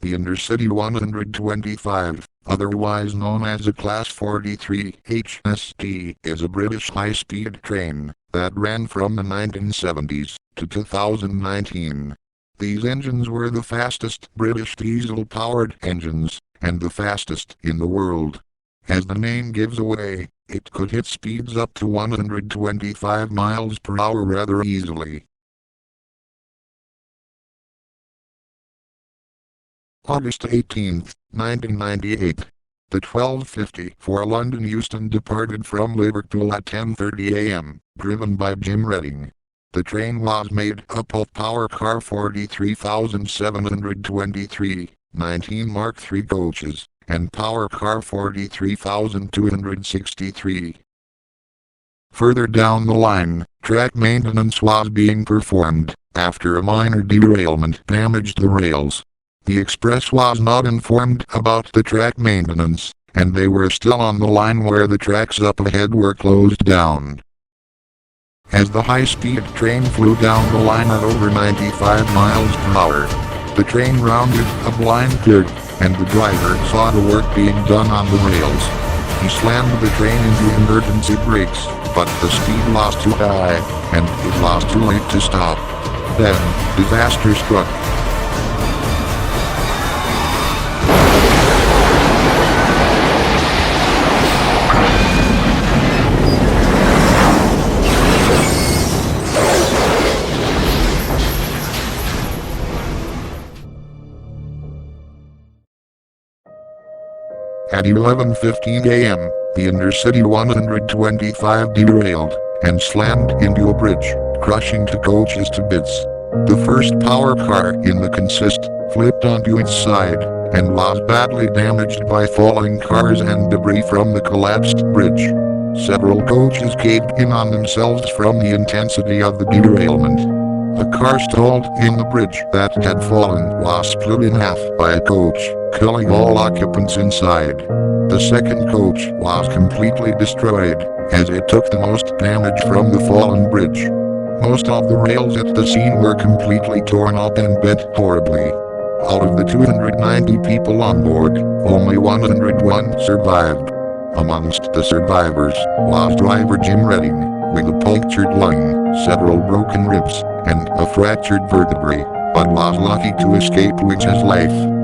The Intercity 125, otherwise known as a Class 43 HST, is a British high-speed train that ran from the 1970s to 2019. These engines were the fastest British diesel-powered engines, and the fastest in the world. As the name gives away, it could hit speeds up to 125 miles per hour rather easily. August 18, 1998. The 12:54 London Euston departed from Liverpool at 10:30 a.m., driven by Jim Redding. The train was made up of Power Car 43,723, 19 Mark III coaches, and Power Car 43,263. Further down the line, track maintenance was being performed, after a minor derailment damaged the rails. The express was not informed about the track maintenance, and they were still on the line where the tracks up ahead were closed down. As the high-speed train flew down the line at over 95 miles per hour, the train rounded a blind curve, and the driver saw the work being done on the rails. He slammed the train into emergency brakes, but the speed was too high, and it was too late to stop. Then, disaster struck. At 11:15 a.m., the Intercity 125 derailed and slammed into a bridge, crushing two coaches to bits. The first power car in the consist flipped onto its side and was badly damaged by falling cars and debris from the collapsed bridge. Several coaches caved in on themselves from the intensity of the derailment. A car stalled in the bridge that had fallen was split in half by a coach, killing all occupants inside. The second coach was completely destroyed, as it took the most damage from the fallen bridge. Most of the rails at the scene were completely torn up and bent horribly. Out of the 290 people on board, only 101 survived. Amongst the survivors was driver Jim Redding, with a punctured lung, several broken ribs, and a fractured vertebrae, but was lucky to escape with his life.